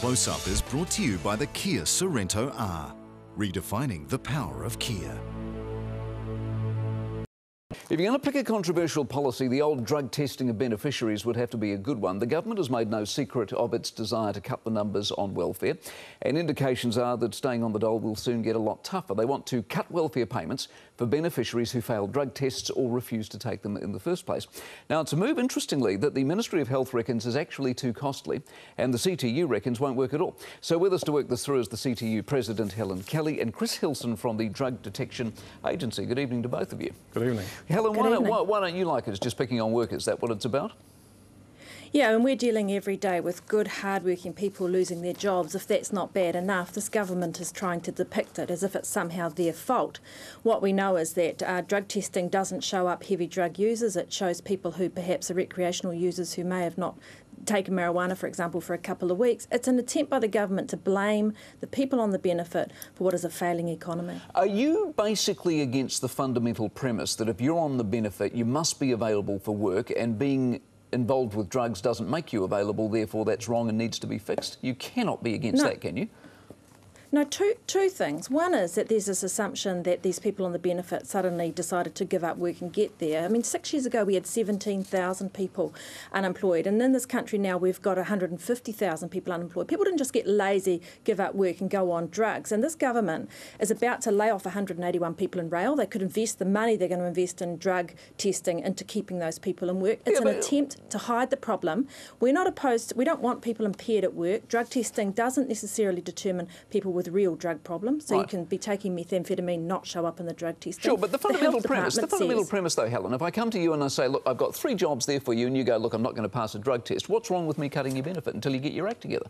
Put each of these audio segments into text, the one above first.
Close-Up is brought to you by the Kia Sorento R, redefining the power of Kia. If you're going to pick a controversial policy, the old drug testing of beneficiaries would have to be a good one. The government has made no secret of its desire to cut the numbers on welfare, and indications are that staying on the dole will soon get a lot tougher. They want to cut welfare payments for beneficiaries who failed drug tests or refused to take them in the first place. Now, it's a move, interestingly, that the Ministry of Health reckons is actually too costly, and the CTU reckons won't work at all. So with us to work this through is the CTU President, Helen Kelly, and Chris Hilson from the Drug Detection Agency. Good evening to both of you. Good evening. Helen, why don't you like it? It's just picking on workers. Is that what it's about? Yeah, and we're dealing every day with good, hard-working people losing their jobs. If that's not bad enough, this government is trying to depict it as if it's somehow their fault. What we know is that drug testing doesn't show up heavy drug users. It shows people who perhaps are recreational users who may have not taken marijuana, for example, for a couple of weeks. It's an attempt by the government to blame the people on the benefit for what is a failing economy. Are you basically against the fundamental premise that if you're on the benefit, you must be available for work, and being involved with drugs doesn't make you available, therefore that's wrong and needs to be fixed? You cannot be against that, can you? No, two things. One is that there's this assumption that these people on the benefit suddenly decided to give up work and get there. I mean, 6 years ago we had 17,000 people unemployed, and in this country now we've got 150,000 people unemployed. People didn't just get lazy, give up work and go on drugs, and this government is about to lay off 181 people in rail. They could invest the money they're going to invest in drug testing into keeping those people in work. It's an attempt to hide the problem. We're not opposed, we don't want people impaired at work. Drug testing doesn't necessarily determine people with real drug problems, so right. You can be taking methamphetamine, not show up in the drug testing. Sure, but the fundamental premise though, Helen, if I come to you and I say, look, I've got 3 jobs there for you, and you go, look, I'm not going to pass a drug test, what's wrong with me cutting your benefit until you get your act together?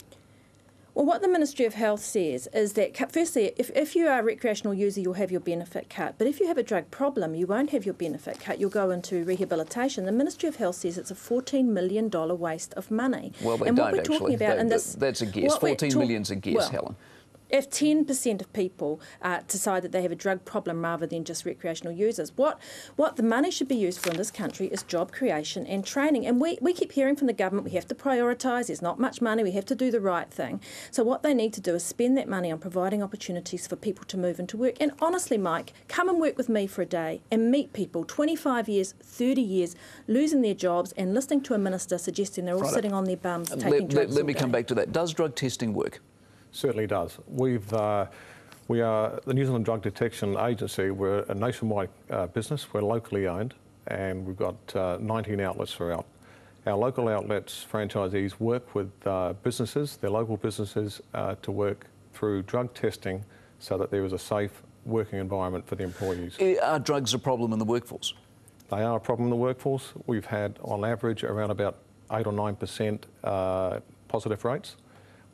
Well, what the Ministry of Health says is that, firstly, if you are a recreational user, you'll have your benefit cut. But if you have a drug problem, you won't have your benefit cut. You'll go into rehabilitation. The Ministry of Health says it's a $14 million waste of money. Well, they and don't, what we're actually. Talking about That's a guess. 14 million's a guess, Helen. If 10% of people decide that they have a drug problem rather than just recreational users, what the money should be used for in this country is job creation and training. And we keep hearing from the government we have to prioritise, there's not much money, we have to do the right thing. So what they need to do is spend that money on providing opportunities for people to move into work. And honestly, Mike, come and work with me for a day and meet people 25 years, 30 years, losing their jobs and listening to a minister suggesting they're all sitting on their bums taking drugs Let me come back to that. Does drug testing work? Certainly does. We are the New Zealand Drug Detection Agency. We're a nationwide business. We're locally owned, and we've got 19 outlets throughout. Our local outlets, franchisees, work with businesses, their local businesses, to work through drug testing so that there is a safe working environment for the employees. Are drugs a problem in the workforce? They are a problem in the workforce. We've had, on average, around about 8 or 9% positive rates.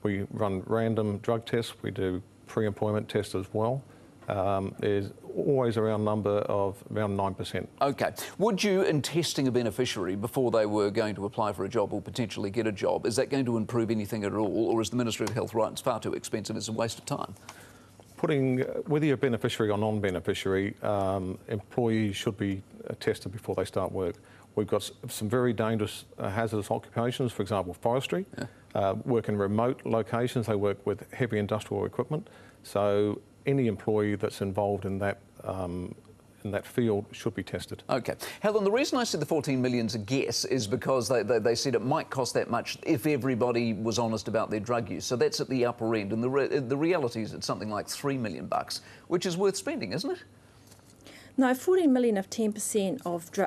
We run random drug tests. We do pre-employment tests as well. There's always around number of around 9%. OK. Would you, in testing a beneficiary before they were going to apply for a job or potentially get a job, is that going to improve anything at all, or is the Ministry of Health right, it's far too expensive, it's a waste of time? Whether you're a beneficiary or non-beneficiary, employees should be tested before they start work. We've got some very dangerous hazardous occupations, for example, forestry, work in remote locations, they work with heavy industrial equipment. So any employee that's involved in that field should be tested. OK. Helen, the reason I said the 14 million's a guess is because they said it might cost that much if everybody was honest about their drug use. So that's at the upper end. And the reality is it's something like $3 million, which is worth spending, isn't it? No, 14 million of 10%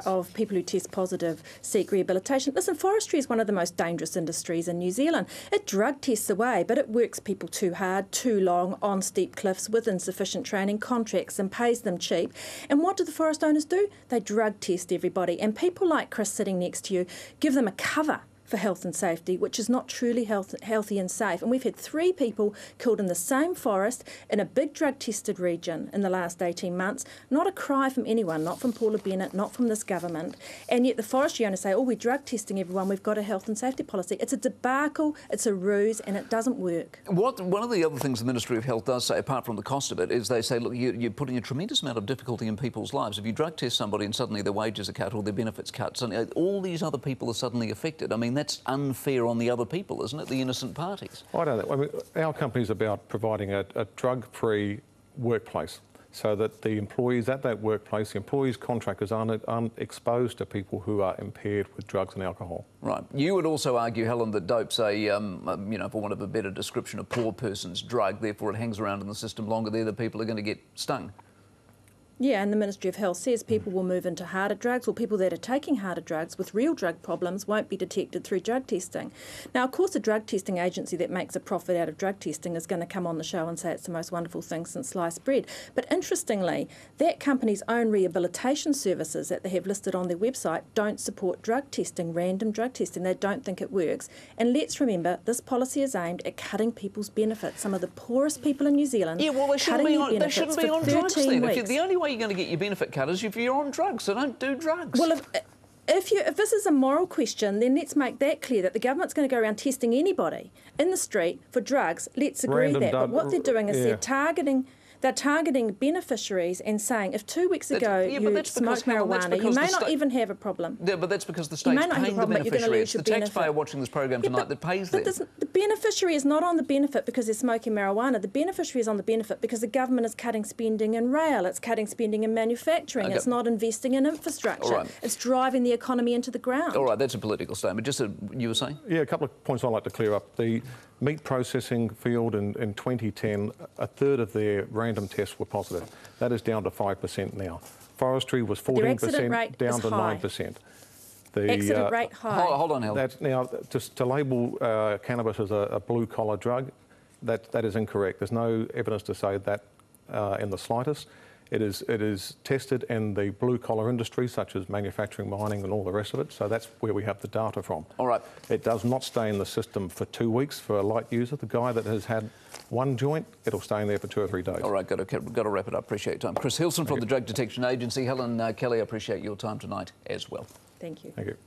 of people who test positive seek rehabilitation. Listen, forestry is one of the most dangerous industries in New Zealand. It drug tests away, but it works people too hard, too long, on steep cliffs with insufficient training, contracts, and pays them cheap. And what do the forest owners do? They drug test everybody. And people like Chris sitting next to you give them a cover for health and safety, which is not truly healthy and safe. And we've had 3 people killed in the same forest in a big drug-tested region in the last 18 months. Not a cry from anyone, not from Paula Bennett, not from this government. And yet the forestry owners say, oh, we're drug testing everyone, we've got a health and safety policy. It's a debacle, it's a ruse, and it doesn't work. One of the other things the Ministry of Health does say, apart from the cost of it, is they say, look, you're putting a tremendous amount of difficulty in people's lives. If you drug test somebody and suddenly their wages are cut or their benefits cut, suddenly all these other people are suddenly affected. I mean, that's unfair on the other people, isn't it? The innocent parties. I don't know. I mean, our company's about providing a drug-free workplace, so that the employees at that workplace, the employees, contractors aren't exposed to people who are impaired with drugs and alcohol. Right. You would also argue, Helen, that dope's a, you know, for want of a better description, a poor person's drug, therefore it hangs around in the system longer. They're the people who are going to get stung. Yeah, and the Ministry of Health says people will move into harder drugs, or people that are taking harder drugs with real drug problems won't be detected through drug testing. Now, of course, a drug testing agency that makes a profit out of drug testing is going to come on the show and say it's the most wonderful thing since sliced bread. But interestingly, that company's own rehabilitation services that they have listed on their website don't support drug testing, random drug testing. They don't think it works. And let's remember, this policy is aimed at cutting people's benefits. Some of the poorest people in New Zealand, yeah, well, they shouldn't be on drugs then. The only way you're going to get your benefit cut is if you're on drugs, so don't do drugs. Well, if this is a moral question, then let's make that clear, that the government's going to go around testing anybody in the street for drugs. Let's agree that. But what they're doing is they're targeting beneficiaries and saying, if 2 weeks ago you smoked marijuana, you may not even have a problem. Yeah, but that's because the state's paying the beneficiary. It's the taxpayer watching this program tonight that pays them. The beneficiary is not on the benefit because they're smoking marijuana. The beneficiary is on the benefit because the government is cutting spending in rail, it's cutting spending in manufacturing, it's not investing in infrastructure, it's driving the economy into the ground. All right, that's a political statement. Just you were saying? Yeah, a couple of points I'd like to clear up. The meat processing field in 2010, a third of their random tests were positive. That is down to 5% now. Forestry was 14%, down to 9%. The accident rate high. Hold on, Helen. Now, to label cannabis as a blue-collar drug, that is incorrect. There's no evidence to say that in the slightest. It is tested in the blue-collar industry, such as manufacturing, mining and all the rest of it, so that's where we have the data from. All right. It does not stay in the system for 2 weeks for a light user. The guy that has had one joint, it'll stay in there for 2 or 3 days. All right, got to wrap it up. Appreciate your time. Chris Hilson from the Drug Detection Agency. Helen Kelly, I appreciate your time tonight as well. Thank you. Thank you.